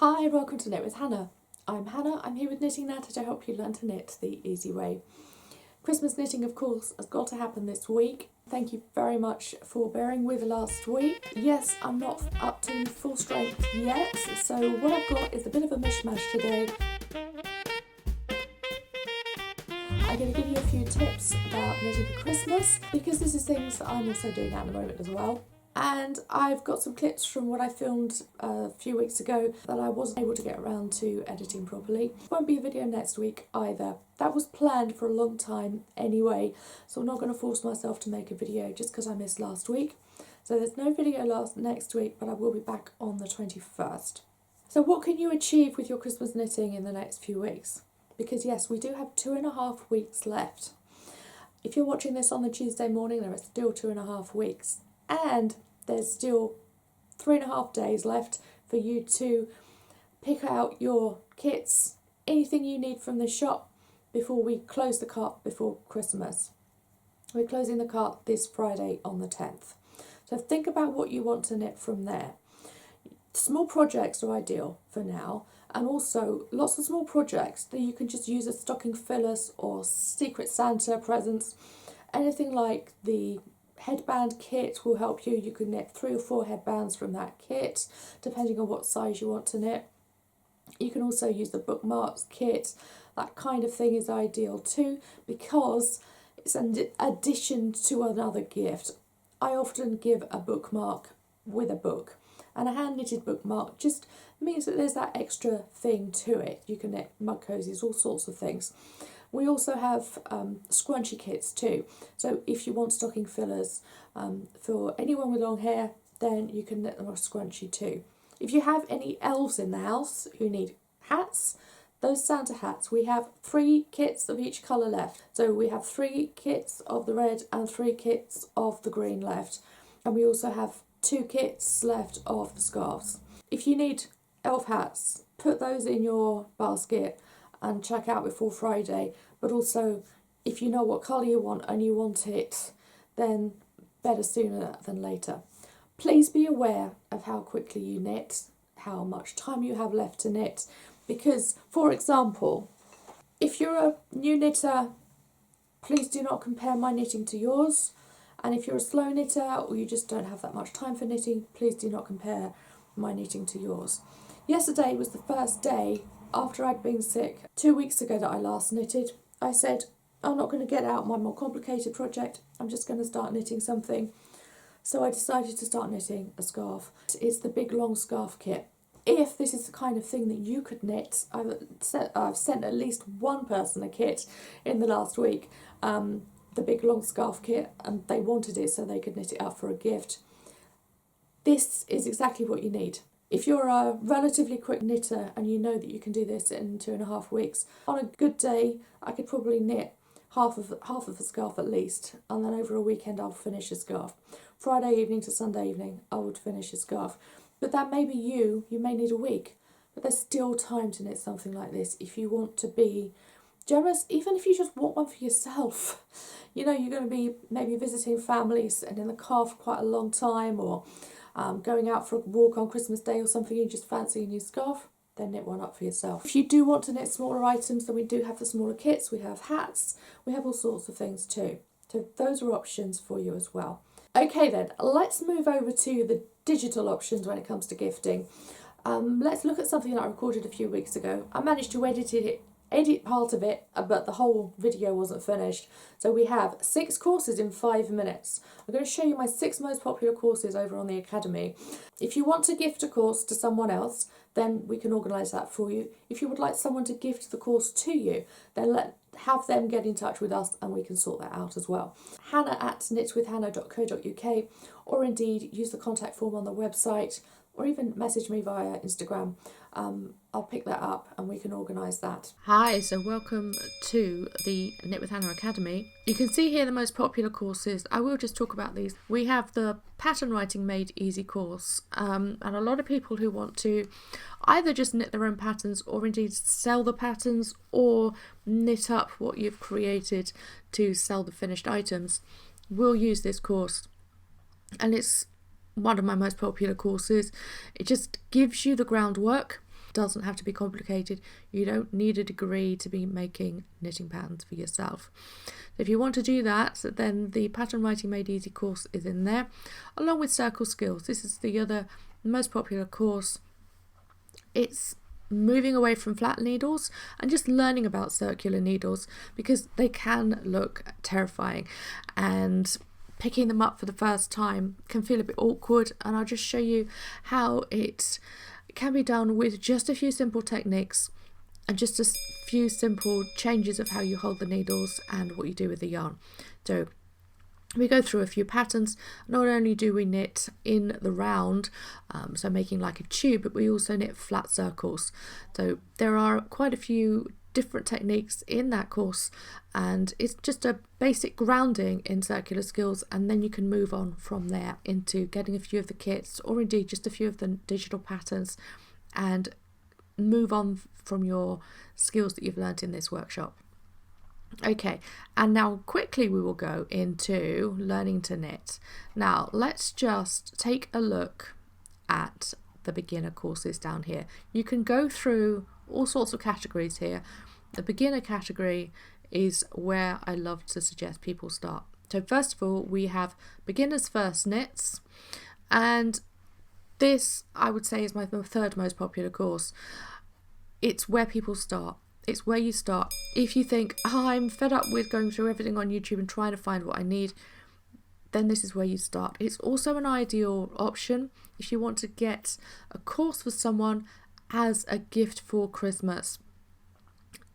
Hi, welcome to Knit with Hannah. I'm Hannah, I'm here with Knitting Natter to help you learn to knit the easy way. Christmas knitting, of course, has got to happen this week. Thank you very much for bearing with last week. Yes, I'm not up to full strength yet, so what I've got is a bit of a mishmash today. I'm going to give you a few tips about knitting for Christmas, because this is things that I'm also doing at the moment as well. And I've got some clips from what I filmed a few weeks ago that I wasn't able to get around to editing properly. Won't be a video next week either. That was planned for a long time anyway, so I'm not going to force myself to make a video just because I missed last week. So there's no video next week, but I will be back on the 21st. So what can you achieve with your Christmas knitting in the next few weeks? Because yes, we do have 2.5 weeks left. If you're watching this on the Tuesday morning, there are still 2.5 weeks. And there's still 3.5 days left for you to pick out your kits, anything you need from the shop before we close the cart before Christmas. We're closing the cart this Friday on the 10th. So think about what you want to knit from there. Small projects are ideal for now, and also lots of small projects that you can just use as stocking fillers or Secret Santa presents. Anything like the headband kit will help you. You can knit 3 or 4 headbands from that kit, depending on what size you want to knit. You can also use the bookmarks kit. That kind of thing is ideal too, because it's an addition to another gift. I often give a bookmark with a book, and a hand knitted bookmark just means that there's that extra thing to it. You can knit mug cozies, all sorts of things. We also have scrunchie kits too, so if you want stocking fillers for anyone with long hair, then you can knit them a scrunchie too. If you have any elves in the house who need hats, those Santa hats, we have 3 kits of each colour left. So we have 3 kits of the red and 3 kits of the green left, and we also have 2 kits left of the scarves. If you need elf hats, put those in your basket and check out before Friday. But also, if you know what colour you want and you want it, then better sooner than later. Please be aware of how quickly you knit, how much time you have left to knit, because, for example, if you're a new knitter, please do not compare my knitting to yours. And if you're a slow knitter or you just don't have that much time for knitting, please do not compare my knitting to yours. Yesterday was the first day after I'd been sick 2 weeks ago that I last knitted. I said, I'm not going to get out my more complicated project, I'm just going to start knitting something. So I decided to start knitting a scarf. It's the big long scarf kit. If this is the kind of thing that you could knit, I've sent at least one person a kit in the last week, the big long scarf kit, and they wanted it so they could knit it up for a gift. This is exactly what you need. If you're a relatively quick knitter and you know that you can do this in 2.5 weeks, on a good day I could probably knit half of a scarf at least, and then over a weekend I'll finish a scarf. Friday evening to Sunday evening I would finish a scarf. But that may be you may need a week, but there's still time to knit something like this if you want to be generous, even if you just want one for yourself. You know, you're going to be maybe visiting families and in the car for quite a long time, or going out for a walk on Christmas Day or something, you just fancy a new scarf, then knit one up for yourself. If you do want to knit smaller items, then we do have the smaller kits, we have hats, we have all sorts of things too. So those are options for you as well. Okay then, let's move over to the digital options when it comes to gifting. Let's look at something that I recorded a few weeks ago. I managed to edit part of it, but the whole video wasn't finished. So we have 6 courses in 5 minutes. I'm going to show you my 6 most popular courses over on the Academy. If you want to gift a course to someone else, then we can organise that for you. If you would like someone to gift the course to you, then have them get in touch with us and we can sort that out as well. hannah@knitwithhannah.co.uk, or indeed use the contact form on the website, or even message me via Instagram. I'll pick that up and we can organise that. Hi, so welcome to the Knit with Hannah Academy. You can see here the most popular courses. I will just talk about these. We have the Pattern Writing Made Easy course, and a lot of people who want to either just knit their own patterns or indeed sell the patterns or knit up what you've created to sell the finished items will use this course. And it's one of my most popular courses. It just gives you the groundwork Doesn't have to be complicated. You don't need a degree to be making knitting patterns for yourself. If you want to do that, then the Pattern Writing Made Easy course is in there, along with Circle Skills. This is the other most popular course. It's moving away from flat needles and just learning about circular needles, because they can look terrifying, and picking them up for the first time can feel a bit awkward. And I'll just show you how it can be done with just a few simple techniques and just a few simple changes of how you hold the needles and what you do with the yarn. So we go through a few patterns. Not only do we knit in the round, so making like a tube, but we also knit flat circles. So there are quite a few different techniques in that course, and it's just a basic grounding in circular skills, and then you can move on from there into getting a few of the kits, or indeed just a few of the digital patterns, and move on from your skills that you've learnt in this workshop. Okay, and now quickly we will go into learning to knit. Now let's just take a look at the beginner courses down here. You can go through all sorts of categories here. The beginner category is where I love to suggest people start. So first of all, we have beginners first knits, and this I would say is my third most popular course. It's where people start. It's where you start. If you think, oh, I'm fed up with going through everything on YouTube and trying to find what I need, then this is where you start. It's also an ideal option if you want to get a course for someone as a gift for Christmas.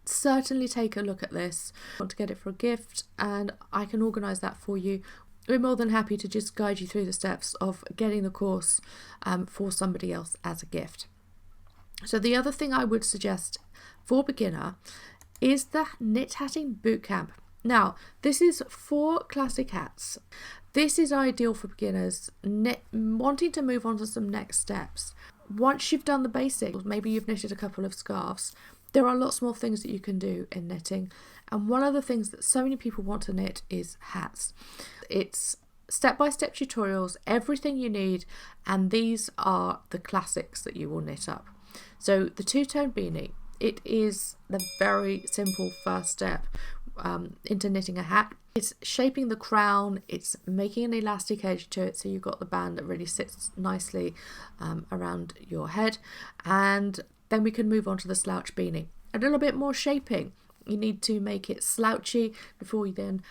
Certainly take a look at this. I want to get it for a gift, and I can organise that for you. We're more than happy to just guide you through the steps of getting the course for somebody else as a gift. So the other thing I would suggest for beginner is the Knit Hatting Bootcamp. Now, this is 4 classic hats. This is ideal for beginners wanting to move on to some next steps. Once you've done the basics, maybe you've knitted a couple of scarves, there are lots more things that you can do in knitting. And one of the things that so many people want to knit is hats. It's step-by-step tutorials, everything you need, and these are the classics that you will knit up. So the two-tone beanie, it is the very simple first step into knitting a hat. It's shaping the crown, it's making an elastic edge to it so you've got the band that really sits nicely around your head, and then we can move on to the slouch beanie. A little bit more shaping. You need to make it slouchy before you then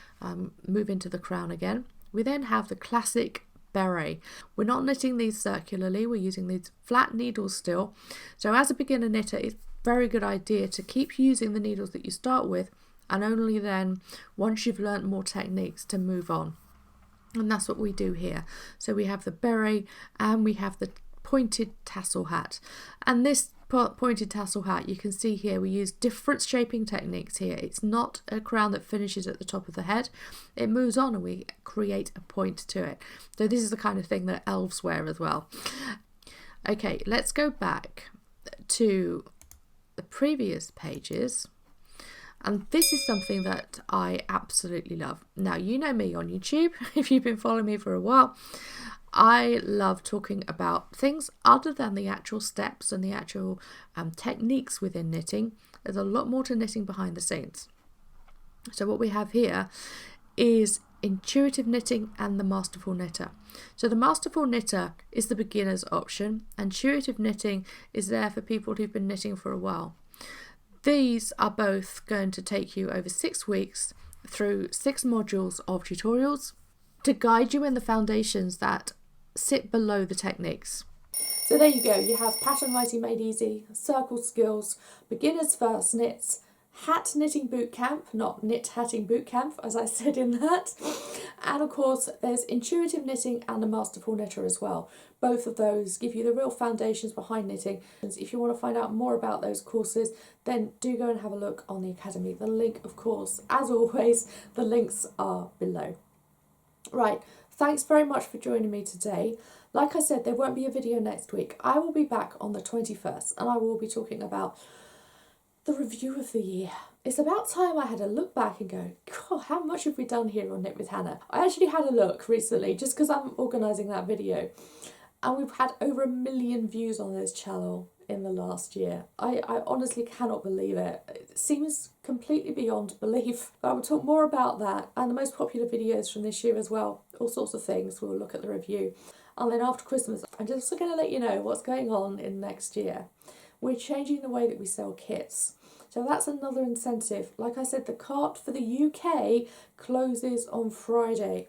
move into the crown again. We then have the classic beret. We're not knitting these circularly, we're using these flat needles still. So as a beginner knitter, it's a very good idea to keep using the needles that you start with, and only then, once you've learnt more techniques, to move on. And that's what we do here. So we have the beret and we have the pointed tassel hat. And this pointed tassel hat, you can see here, we use different shaping techniques here. It's not a crown that finishes at the top of the head. It moves on and we create a point to it. So this is the kind of thing that elves wear as well. Okay, let's go back to the previous pages. And this is something that I absolutely love. Now, you know me on YouTube, if you've been following me for a while, I love talking about things other than the actual steps and the actual techniques within knitting. There's a lot more to knitting behind the scenes. So what we have here is intuitive knitting and the masterful knitter. So the masterful knitter is the beginner's option, and intuitive knitting is there for people who've been knitting for a while. These are both going to take you over 6 weeks through 6 modules of tutorials to guide you in the foundations that sit below the techniques. So there you go, you have Pattern Writing Made Easy, Circle Skills, Beginners First Knits, Hat Knitting Bootcamp, not Knit Hatting Bootcamp as I said in that, and of course there's Intuitive Knitting and a Masterful Knitter as well. Both of those give you the real foundations behind knitting. If you want to find out more about those courses, then do go and have a look on the Academy. The link, of course, as always, the links are below. Right, thanks very much for joining me today. Like I said, there won't be a video next week. I will be back on the 21st and I will be talking about the review of the year. It's about time I had a look back and go, God, how much have we done here on Knit with Hannah? I actually had a look recently just because I'm organising that video, and we've had over 1 million views on this channel in the last year. I honestly cannot believe it. It seems completely beyond belief. I will talk more about that and the most popular videos from this year as well. All sorts of things. We'll look at the review. And then after Christmas, I'm just going to let you know what's going on in next year. We're changing the way that we sell kits. So that's another incentive. Like I said, the cart for the UK closes on Friday.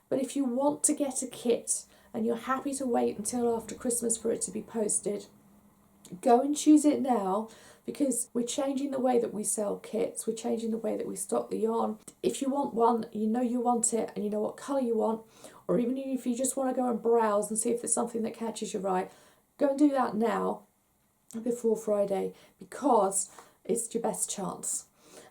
But if you want to get a kit and you're happy to wait until after Christmas for it to be posted, go and choose it now, because we're changing the way that we sell kits. We're changing the way that we stock the yarn. If you want one, you know you want it and you know what colour you want, or even if you just want to go and browse and see if there's something that catches your eye, go and do that now before Friday, because it's your best chance.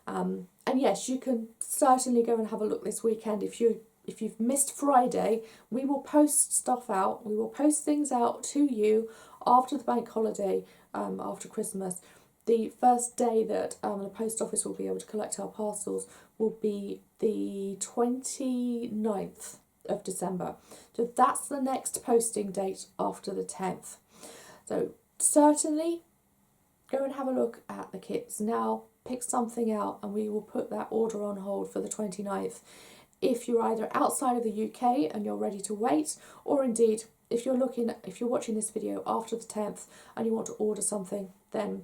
And yes, you can certainly go and have a look this weekend. If you've missed Friday, we will post stuff out. We will post things out to you after the bank holiday, after Christmas. The first day that the post office will be able to collect our parcels will be the 29th of December. So that's the next posting date after the 10th. So certainly go and have a look at the kits now, pick something out, and we will put that order on hold for the 29th. If you're either outside of the UK and you're ready to wait, or indeed if you're watching this video after the 10th and you want to order something, then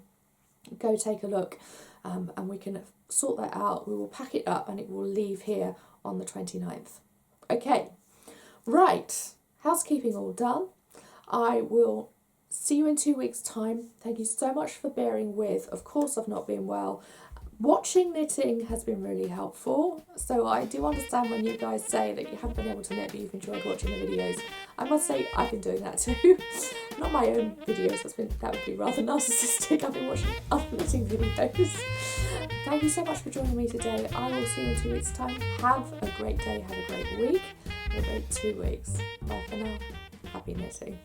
go take a look, and we can sort that out. We will pack it up and it will leave here on the 29th. Okay, right, housekeeping all done. I will see you in 2 weeks' time. Thank you so much for bearing with. Of course, I've not been well. Watching knitting has been really helpful, so I do understand when you guys say that you haven't been able to knit but you've enjoyed watching the videos. I must say I've been doing that too. Not my own videos, that would be rather narcissistic. I've been watching other knitting videos. Thank you so much for joining me today. I will see you in 2 weeks' time. Have a great day, have a great week, have a great 2 weeks. Bye for now. Happy knitting.